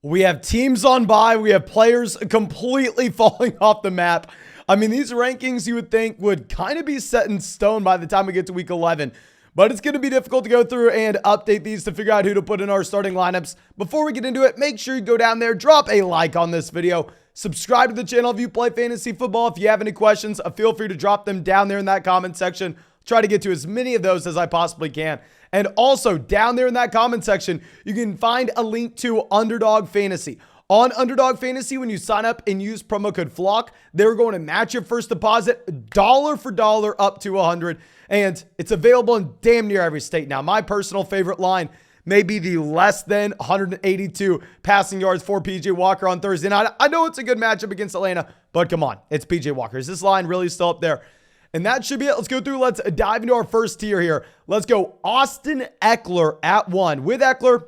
We have teams on bye. We have players completely falling off the map. I mean, these rankings you would think would kind of be set in stone by the time we get to week 11. But it's going to be difficult to go through and update these to figure out who to put in our starting lineups. Before we get into it, make sure you go down there, drop a like on this video, subscribe to the channel if you play fantasy football. If you have any questions, feel free to drop them down there in that comment section. Try to get to as many of those as I possibly can. And also, down there in that comment section, you can find a link to Underdog Fantasy. On Underdog Fantasy, when you sign up and use promo code FLOCK, they're going to match your first deposit dollar for dollar up to $100. And it's available in damn near every state now. My personal favorite line may be the less than 182 passing yards for PJ Walker on Thursday night. I know it's a good matchup against Atlanta, but come on, it's PJ Walker. Is this line really still up there? And that should be it. Let's go through. Let's dive into our first tier here. Let's go Austin Eckler at 1. With Eckler,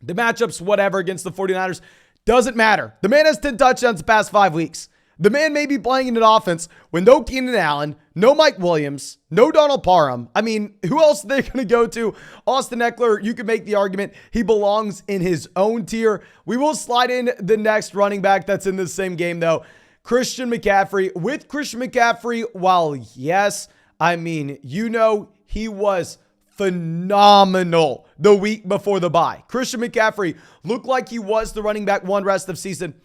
the matchups, whatever, against the 49ers, doesn't matter. The man has 10 touchdowns the past 5 weeks. The man may be playing in an offense with no Keenan Allen, no Mike Williams, no Donald Parham. I mean, who else are they going to go to? Austin Eckler, you can make the argument he belongs in his own tier. We will slide in the next running back that's in the same game, though. Christian McCaffrey. With Christian McCaffrey, while yes, I mean, he was phenomenal the week before the bye. Christian McCaffrey looked like he was the running back one rest of season.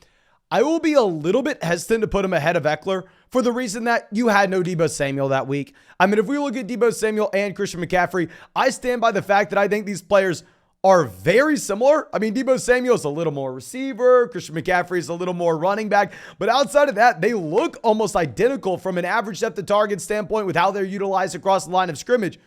I will be a little bit hesitant to put him ahead of Eckler for the reason that you had no Deebo Samuel that week. I mean, if we look at Deebo Samuel and Christian McCaffrey, I stand by the fact that I think these players are very similar. I mean, Deebo Samuel is a little more receiver. Christian McCaffrey is a little more running back. But outside of that, they look almost identical from an average depth of target standpoint with how they're utilized across the line of scrimmage.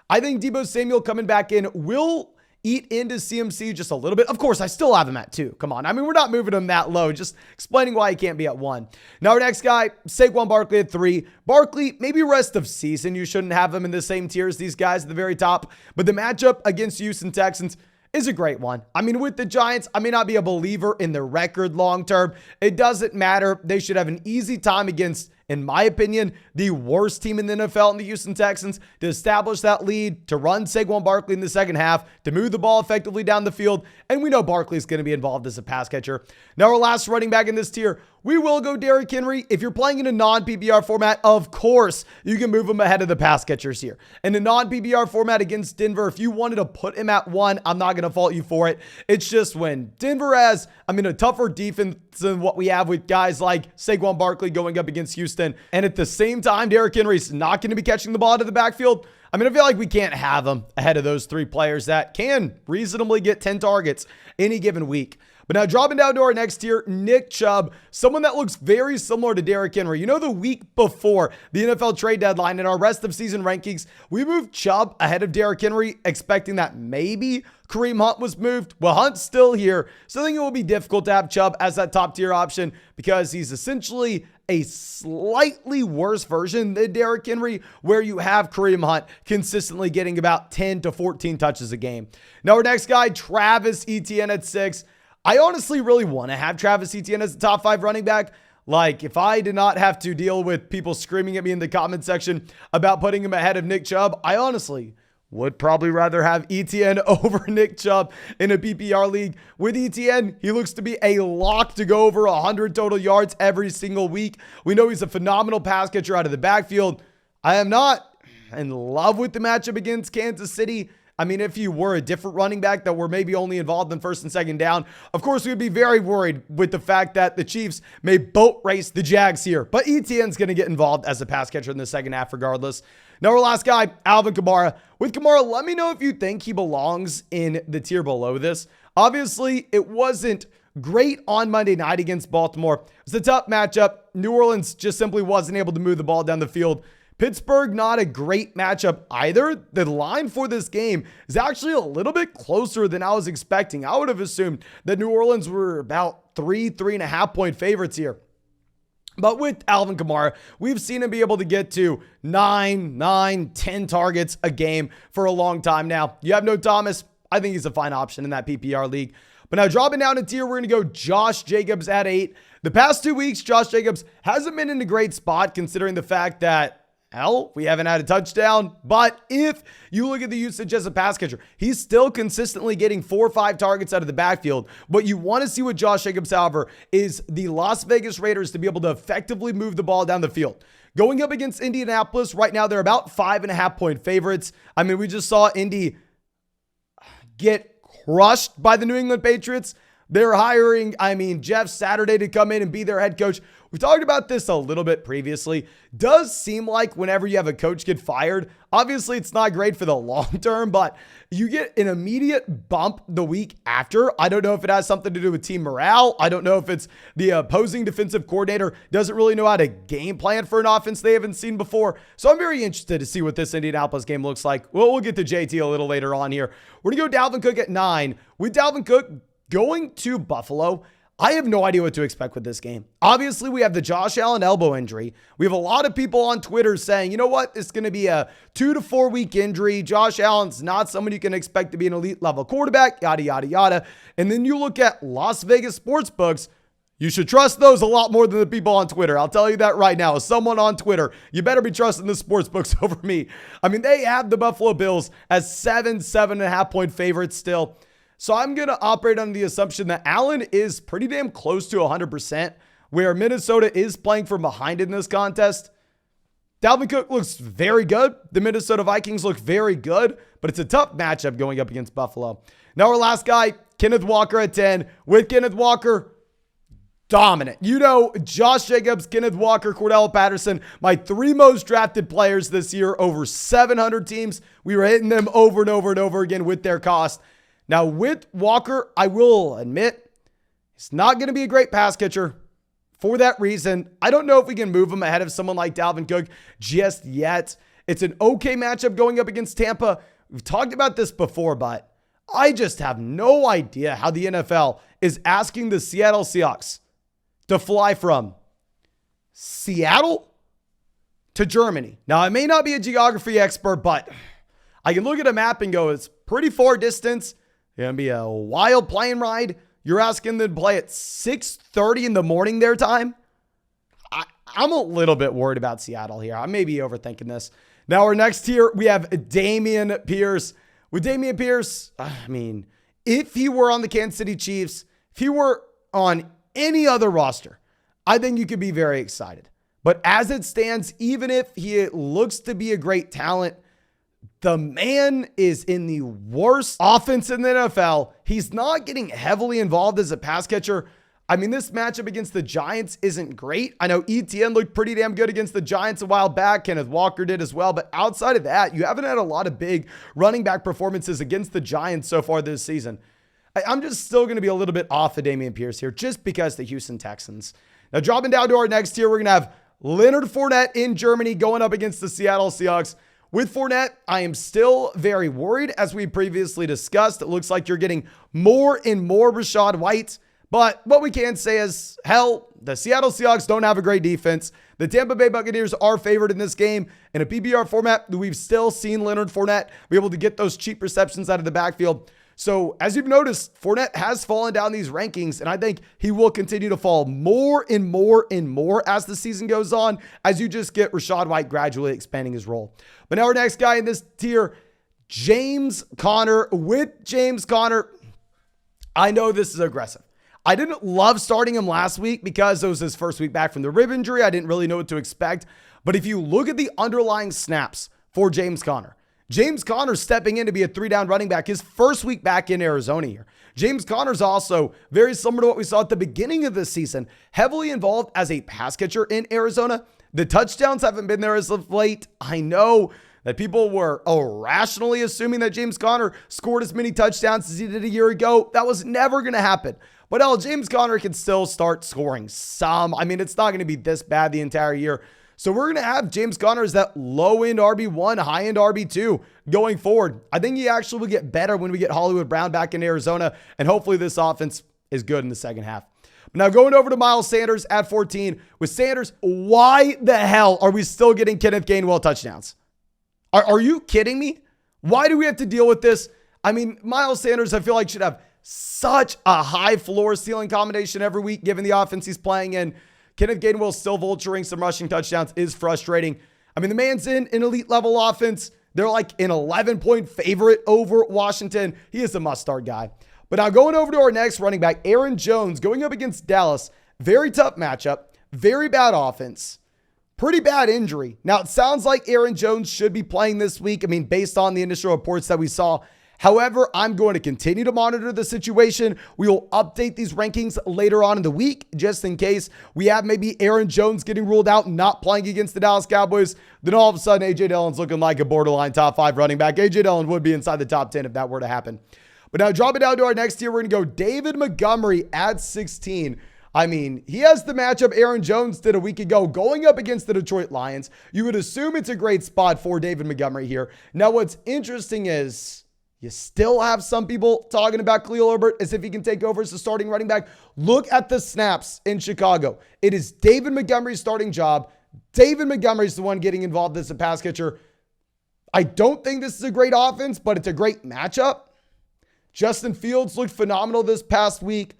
I think Deebo Samuel coming back in will eat into CMC just a little bit. Of course, I still have him at 2. Come on. I mean, we're not moving him that low. Just explaining why he can't be at 1. Now, our next guy, Saquon Barkley at 3. Barkley, maybe rest of season, you shouldn't have him in the same tier as these guys at the very top. But the matchup against Houston Texans is a great one. I mean, with the Giants, I may not be a believer in their record long term. It doesn't matter. They should have an easy time against, in my opinion, the worst team in the NFL in the Houston Texans to establish that lead, to run Saquon Barkley in the second half, to move the ball effectively down the field. And we know Barkley is going to be involved as a pass catcher. Now, our last running back in this tier, we will go Derrick Henry. If you're playing in a non-PPR format, of course, you can move him ahead of the pass catchers here. In a non-PPR format against Denver, if you wanted to put him at 1, I'm not going to fault you for it. It's just when Denver has, a tougher defense than what we have with guys like Saquon Barkley going up against Houston. And at the same time, Derrick Henry's not going to be catching the ball out of the backfield. I feel like we can't have him ahead of those 3 players that can reasonably get 10 targets any given week. But now dropping down to our next tier, Nick Chubb, someone that looks very similar to Derrick Henry. You know, the week before the NFL trade deadline in our rest of season rankings, we moved Chubb ahead of Derrick Henry, expecting that maybe Kareem Hunt was moved. Well, Hunt's still here, so I think it will be difficult to have Chubb as that top tier option because he's essentially a slightly worse version than Derrick Henry, where you have Kareem Hunt consistently getting about 10 to 14 touches a game. Now, our next guy, Travis Etienne at 6. I honestly really want to have Travis Etienne as the top 5 running back. Like, if I did not have to deal with people screaming at me in the comment section about putting him ahead of Nick Chubb, I honestly would probably rather have Etienne over Nick Chubb in a PPR league. With Etienne, he looks to be a lock to go over 100 total yards every single week. We know he's a phenomenal pass catcher out of the backfield. I am not in love with the matchup against Kansas City. If you were a different running back that were maybe only involved in first and second down, of course, we would be very worried with the fact that the Chiefs may boat race the Jags here. But Etienne's going to get involved as a pass catcher in the second half regardless. Now, our last guy, Alvin Kamara. With Kamara, let me know if you think he belongs in the tier below this. Obviously, it wasn't great on Monday night against Baltimore. It was a tough matchup. New Orleans just simply wasn't able to move the ball down the field. Pittsburgh, not a great matchup either. The line for this game is actually a little bit closer than I was expecting. I would have assumed that New Orleans were about 3.5 point favorites here. But with Alvin Kamara, we've seen him be able to get to 10 targets a game for a long time now. You have no Thomas. I think he's a fine option in that PPR league. But now dropping down a tier, we're going to go Josh Jacobs at 8. The past 2 weeks, Josh Jacobs hasn't been in a great spot considering the fact that Hell, we haven't had a touchdown, but if you look at the usage as a pass catcher, he's still consistently getting 4 or 5 targets out of the backfield. But you want to see what Josh Jacobs, however, is the Las Vegas Raiders to be able to effectively move the ball down the field. Going up against Indianapolis, right now they're about 5.5-point favorites. I mean, we just saw Indy get crushed by the New England Patriots. They're hiring, Jeff Saturday to come in and be their head coach. We talked about this a little bit previously. Does seem like whenever you have a coach get fired, obviously it's not great for the long term, but you get an immediate bump the week after. I don't know if it has something to do with team morale. I don't know if it's the opposing defensive coordinator doesn't really know how to game plan for an offense they haven't seen before. So I'm very interested to see what this Indianapolis game looks like. Well, we'll get to JT a little later on here. We're going to go Dalvin Cook at 9. With Dalvin Cook going to Buffalo, I have no idea what to expect with this game. Obviously, we have the Josh Allen elbow injury. We have a lot of people on Twitter saying, you know what, it's going to be a 2 to 4 week injury. Josh Allen's not someone you can expect to be an elite level quarterback, yada, yada, yada. And then you look at Las Vegas sportsbooks. You should trust those a lot more than the people on Twitter. I'll tell you that right now. As someone on Twitter, you better be trusting the sportsbooks over me. I mean, they have the Buffalo Bills as 7.5-point favorites still. So I'm going to operate on the assumption that Allen is pretty damn close to 100%, where Minnesota is playing from behind in this contest. Dalvin Cook looks very good. The Minnesota Vikings look very good, but it's a tough matchup going up against Buffalo. Now our last guy, Kenneth Walker at 10. With Kenneth Walker, dominant. You know, Josh Jacobs, Kenneth Walker, Cordell Patterson, my 3 most drafted players this year, over 700 teams. We were hitting them over and over and over again with their cost. Now, with Walker, I will admit, he's not going to be a great pass catcher. For that reason, I don't know if we can move him ahead of someone like Dalvin Cook just yet. It's an okay matchup going up against Tampa. We've talked about this before, but I just have no idea how the NFL is asking the Seattle Seahawks to fly from Seattle to Germany. Now, I may not be a geography expert, but I can look at a map and go, it's pretty far distance. It's going to be a wild plane ride. You're asking them to play at 6:30 in the morning their time? I'm a little bit worried about Seattle here. I may be overthinking this. Now, our next tier, we have Dameon Pierce. With Dameon Pierce, if he were on the Kansas City Chiefs, if he were on any other roster, I think you could be very excited. But as it stands, even if he looks to be a great talent, the man is in the worst offense in the NFL. He's not getting heavily involved as a pass catcher. This matchup against the Giants isn't great. I know ETN looked pretty damn good against the Giants a while back. Kenneth Walker did as well. But outside of that, you haven't had a lot of big running back performances against the Giants so far this season. I'm just still going to be a little bit off of Dameon Pierce here just because the Houston Texans. Now, dropping down to our next tier, we're going to have Leonard Fournette in Germany going up against the Seattle Seahawks. With Fournette, I am still very worried. As we previously discussed, it looks like you're getting more and more Rachaad White. But what we can say is, hell, the Seattle Seahawks don't have a great defense. The Tampa Bay Buccaneers are favored in this game. In a PPR format, we've still seen Leonard Fournette be able to get those cheap receptions out of the backfield. So as you've noticed, Fournette has fallen down these rankings, and I think he will continue to fall more and more and more as the season goes on, as you just get Rachaad White gradually expanding his role. But now our next guy in this tier, James Conner. With James Conner, I know this is aggressive. I didn't love starting him last week because it was his first week back from the rib injury. I didn't really know what to expect. But if you look at the underlying snaps for James Conner stepping in to be a 3-down running back his first week back in Arizona here. James Conner's also very similar to what we saw at the beginning of this season, heavily involved as a pass catcher in Arizona. The touchdowns haven't been there as of late. I know that people were irrationally assuming that James Conner scored as many touchdowns as he did a year ago. That was never going to happen. But James Conner can still start scoring some. It's not going to be this bad the entire year. So we're going to have James Conner as that low-end RB1, high-end RB2 going forward. I think he actually will get better when we get Hollywood Brown back in Arizona, and hopefully this offense is good in the second half. Now going over to Miles Sanders at 14. With Sanders, why the hell are we still getting Kenneth Gainwell touchdowns? Are you kidding me? Why do we have to deal with this? Miles Sanders, I feel like, should have such a high floor ceiling combination every week given the offense he's playing in. Kenneth Gainwell still vulturing some rushing touchdowns is frustrating. I mean, the man's in an elite level offense. They're like an 11-point favorite over Washington. He is a must-start guy. But now going over to our next running back, Aaron Jones, going up against Dallas. Very tough matchup. Very bad offense. Pretty bad injury. Now, it sounds like Aaron Jones should be playing this week. I mean, based on the initial reports that we saw. However, I'm going to continue to monitor the situation. We will update these rankings later on in the week, just in case we have maybe Aaron Jones getting ruled out and not playing against the Dallas Cowboys. Then all of a sudden, A.J. Dillon's looking like a borderline top 5 running back. A.J. Dillon would be inside the top 10 if that were to happen. But now dropping down to our next tier, we're going to go David Montgomery at 16. I mean, he has the matchup Aaron Jones did a week ago going up against the Detroit Lions. You would assume it's a great spot for David Montgomery here. Now, what's interesting is you still have some people talking about Khalil Herbert as if he can take over as the starting running back. Look at the snaps in Chicago. It is David Montgomery's starting job. David Montgomery's the one getting involved as a pass catcher. I don't think this is a great offense, but it's a great matchup. Justin Fields looked phenomenal this past week.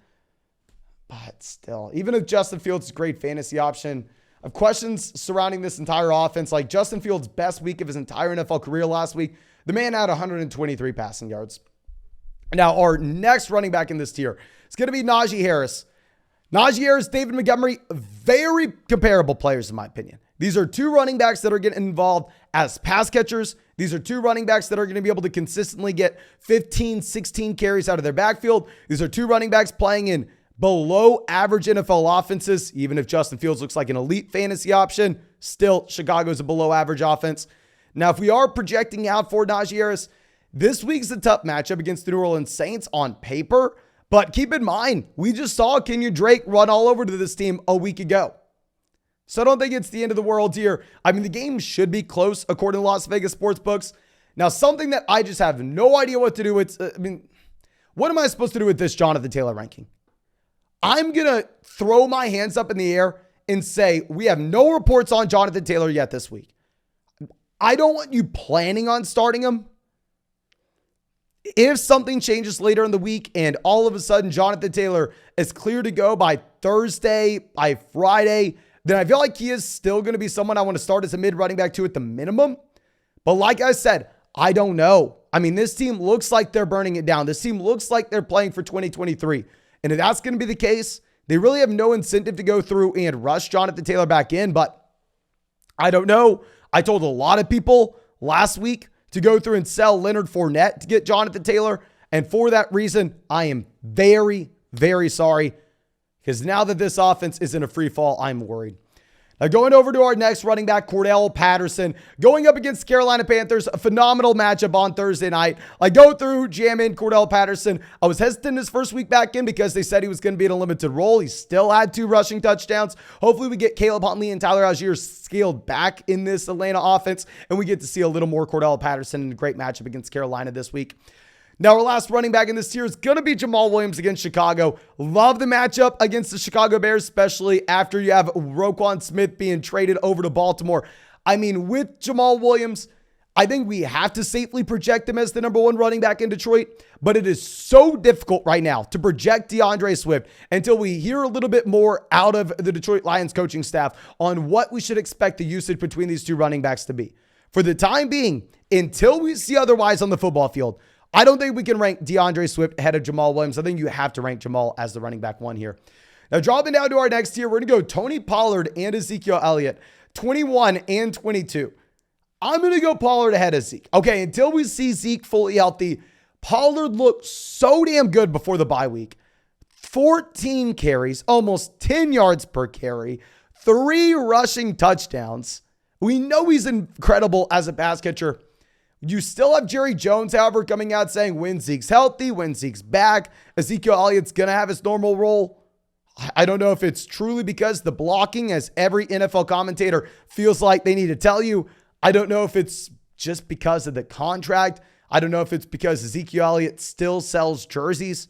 But still, even if Justin Fields is a great fantasy option, I have questions surrounding this entire offense. Like Justin Fields' best week of his entire NFL career last week, the man had 123 passing yards. Now, our next running back in this tier is going to be Najee Harris. Najee Harris, David Montgomery, very comparable players in my opinion. These are two running backs that are getting involved as pass catchers. These are two running backs that are going to be able to consistently get 15, 16 carries out of their backfield. These are two running backs playing in below average NFL offenses. Even if Justin Fields looks like an elite fantasy option, still Chicago's a below average offense. Now, if we are projecting out for Najee Harris, this week's a tough matchup against the New Orleans Saints on paper. But keep in mind, we just saw Kenyon Drake run all over to this team a week ago. So I don't think it's the end of the world here. I mean, the game should be close according to Las Vegas sportsbooks. Now, something that I just have no idea what to do with, what am I supposed to do with this Jonathan Taylor ranking? I'm going to throw my hands up in the air and say, we have no reports on Jonathan Taylor yet this week. I don't want you planning on starting him. If something changes later in the week and all of a sudden Jonathan Taylor is clear to go by Thursday, by Friday, then I feel like he is still going to be someone I want to start as a mid running back to at the minimum. But like I said, I don't know. I mean, this team looks like they're burning it down. This team looks like they're playing for 2023. And if that's going to be the case, they really have no incentive to go through and rush Jonathan Taylor back in. But I don't know. I told a lot of people last week to go through and sell Leonard Fournette to get Jonathan Taylor. And for that reason, I am very, very sorry. Because now that this offense is in a free fall, I'm worried. Now going over to our next running back, Cordell Patterson, going up against Carolina Panthers, a phenomenal matchup on Thursday night. I go through, jam in Cordell Patterson. I was hesitant his first week back in because they said he was going to be in a limited role. He still had 2 rushing touchdowns. Hopefully we get Caleb Huntley and Tyler Algier scaled back in this Atlanta offense, and we get to see a little more Cordell Patterson in a great matchup against Carolina this week. Now, our last running back in this tier is going to be Jamal Williams against Chicago. Love the matchup against the Chicago Bears, especially after you have Roquan Smith being traded over to Baltimore. I mean, with Jamal Williams, I think we have to safely project him as the number 1 running back in Detroit, but it is so difficult right now to project DeAndre Swift until we hear a little bit more out of the Detroit Lions coaching staff on what we should expect the usage between these two running backs to be. For the time being, until we see otherwise on the football field, I don't think we can rank DeAndre Swift ahead of Jamal Williams. I think you have to rank Jamal as the running back 1 here. Now, dropping down to our next tier, we're going to go Tony Pollard and Ezekiel Elliott, 21 and 22. I'm going to go Pollard ahead of Zeke. Okay, until we see Zeke fully healthy, Pollard looked so damn good before the bye week. 14 carries, almost 10 yards per carry, 3 rushing touchdowns. We know he's incredible as a pass catcher. You still have Jerry Jones, however, coming out saying when Zeke's healthy, when Zeke's back, Ezekiel Elliott's going to have his normal role. I don't know if it's truly because the blocking, as every NFL commentator feels like they need to tell you. I don't know if it's just because of the contract. I don't know if it's because Ezekiel Elliott still sells jerseys.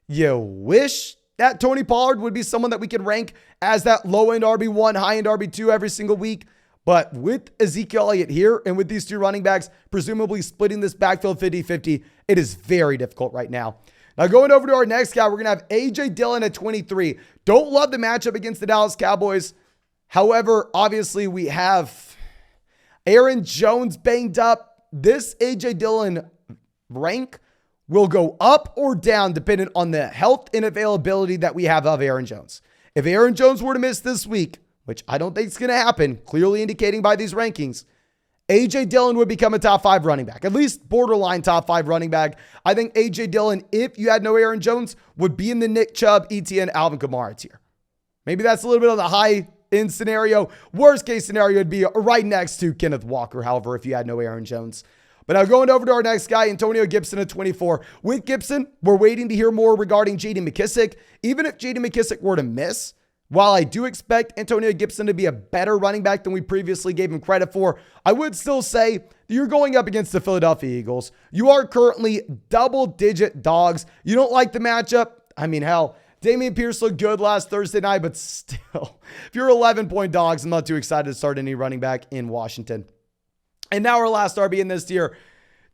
You wish that Tony Pollard would be someone that we could rank as that low-end RB1, high-end RB2 every single week. But with Ezekiel Elliott here and with these two running backs, presumably splitting this backfield 50-50, it is very difficult right now. Now going over to our next guy, we're going to have A.J. Dillon at 23. Don't love the matchup against the Dallas Cowboys. However, obviously we have Aaron Jones banged up. This A.J. Dillon rank will go up or down depending on the health and availability that we have of Aaron Jones. If Aaron Jones were to miss this week, which I don't think is going to happen, clearly indicating by these rankings, A.J. Dillon would become a top 5 running back, at least borderline top 5 running back. I think A.J. Dillon, if you had no Aaron Jones, would be in the Nick Chubb, ETN, Alvin Kamara tier. Maybe that's a little bit of the high-end scenario. Worst case scenario would be right next to Kenneth Walker, however, if you had no Aaron Jones. But now going over to our next guy, Antonio Gibson at 24. With Gibson, we're waiting to hear more regarding J.D. McKissic. Even if J.D. McKissic were to miss, while I do expect Antonio Gibson to be a better running back than we previously gave him credit for, I would still say you're going up against the Philadelphia Eagles. You are currently double-digit dogs. You don't like the matchup? I mean, hell, Dameon Pierce looked good last Thursday night, but still, if you're 11-point dogs, I'm not too excited to start any running back in Washington. And now our last RB in this tier,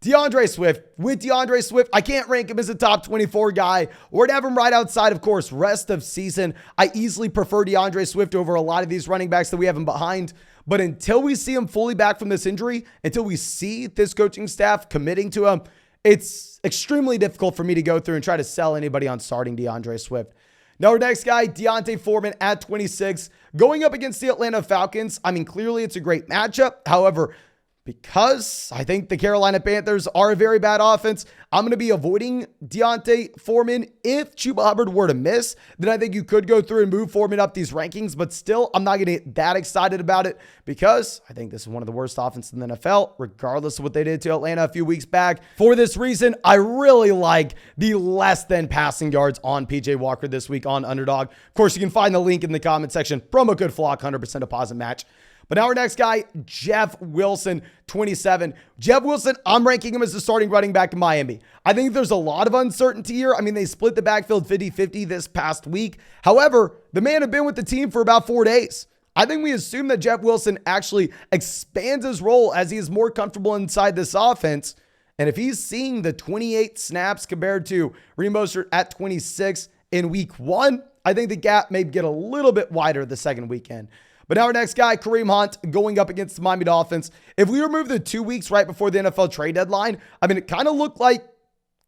DeAndre Swift. With DeAndre Swift, I can't rank him as a top 24 guy or to have him right outside, of course, rest of season. I easily prefer DeAndre Swift over a lot of these running backs that we have him behind. But until we see him fully back from this injury, until we see this coaching staff committing to him, it's extremely difficult for me to go through and try to sell anybody on starting DeAndre Swift. Now, our next guy, Deontay Foreman at 26, going up against the Atlanta Falcons. I mean, clearly it's a great matchup. However, because I think the Carolina Panthers are a very bad offense, I'm going to be avoiding Deontay Foreman. If Chuba Hubbard were to miss, then I think you could go through and move Foreman up these rankings. But still, I'm not going to get that excited about it because I think this is one of the worst offenses in the NFL, regardless of what they did to Atlanta a few weeks back. For this reason, I really like the less than passing yards on PJ Walker this week on Underdog. Of course, you can find the link in the comment section. Promo code FLOCK, 100% deposit match. But now our next guy, Jeff Wilson, 27. Jeff Wilson, I'm ranking him as the starting running back in Miami. I think there's a lot of uncertainty here. I mean, they split the backfield 50-50 this past week. However, the man had been with the team for about 4 days. I think we assume that Jeff Wilson actually expands his role as he is more comfortable inside this offense. And if he's seeing the 28 snaps compared to Raheem Mostert at 26 in week 1, I think the gap may get a little bit wider the second weekend. But now our next guy, Kareem Hunt, going up against the Miami Dolphins. If we remove the 2 weeks right before the NFL trade deadline, I mean, it kind of looked like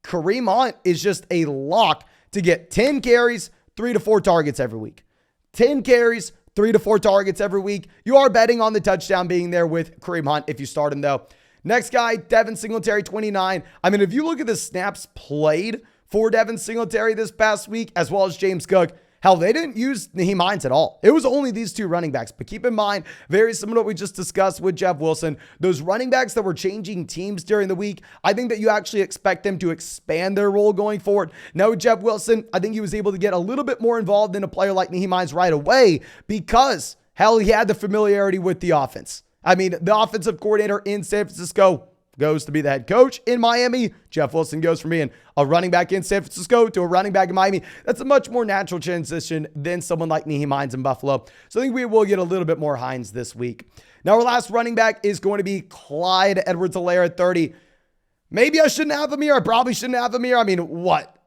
Kareem Hunt is just a lock to get 10 carries, 3 to 4 targets every week. 10 carries, 3 to 4 targets every week. You are betting on the touchdown being there with Kareem Hunt if you start him, though. Next guy, Devin Singletary, 29. I mean, if you look at the snaps played for Devin Singletary this past week, as well as James Cook, hell, they didn't use Nyheim Hines at all. It was only these 2 running backs. But keep in mind, very similar to what we just discussed with Jeff Wilson, those running backs that were changing teams during the week, I think that you actually expect them to expand their role going forward. Now with Jeff Wilson, I think he was able to get a little bit more involved than a player like Nyheim Hines right away because, hell, he had the familiarity with the offense. I mean, the offensive coordinator in San Francisco goes to be the head coach in Miami. Jeff Wilson goes from being a running back in San Francisco to a running back in Miami. That's a much more natural transition than someone like Nyheim Hines in Buffalo. So I think we will get a little bit more Hines this week. Now, our last running back is going to be Clyde Edwards-Helaire at 30. Maybe I shouldn't have him here. I probably shouldn't have him here. I mean, what?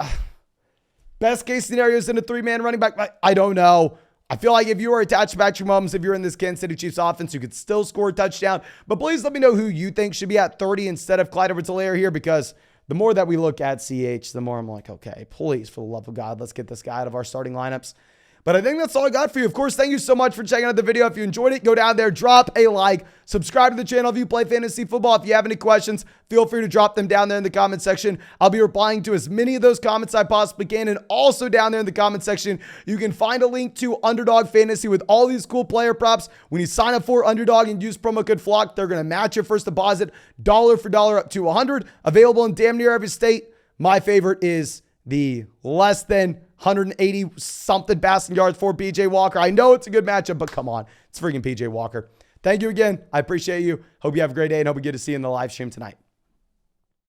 Best case scenario is in a 3-man running back? I don't know. I feel like if you are attached to Patrick Mahomes, if you're in this Kansas City Chiefs offense, you could still score a touchdown. But please let me know who you think should be at 30 instead of Clyde Edwards-Helaire here, because the more that we look at CH, the more I'm like, okay, please, for the love of God, let's get this guy out of our starting lineups. But I think that's all I got for you. Of course, thank you so much for checking out the video. If you enjoyed it, go down there, drop a like, subscribe to the channel if you play fantasy football. If you have any questions, feel free to drop them down there in the comment section. I'll be replying to as many of those comments I possibly can. And also down there in the comment section, you can find a link to Underdog Fantasy with all these cool player props. When you sign up for Underdog and use promo code FLOCK, they're going to match your first deposit dollar for dollar up to $100. Available in damn near every state. My favorite is the less than 180 something passing yards for PJ Walker. I know it's a good matchup, but come on. It's freaking PJ Walker. Thank you again. I appreciate you. Hope you have a great day and hope we get to see you in the live stream tonight.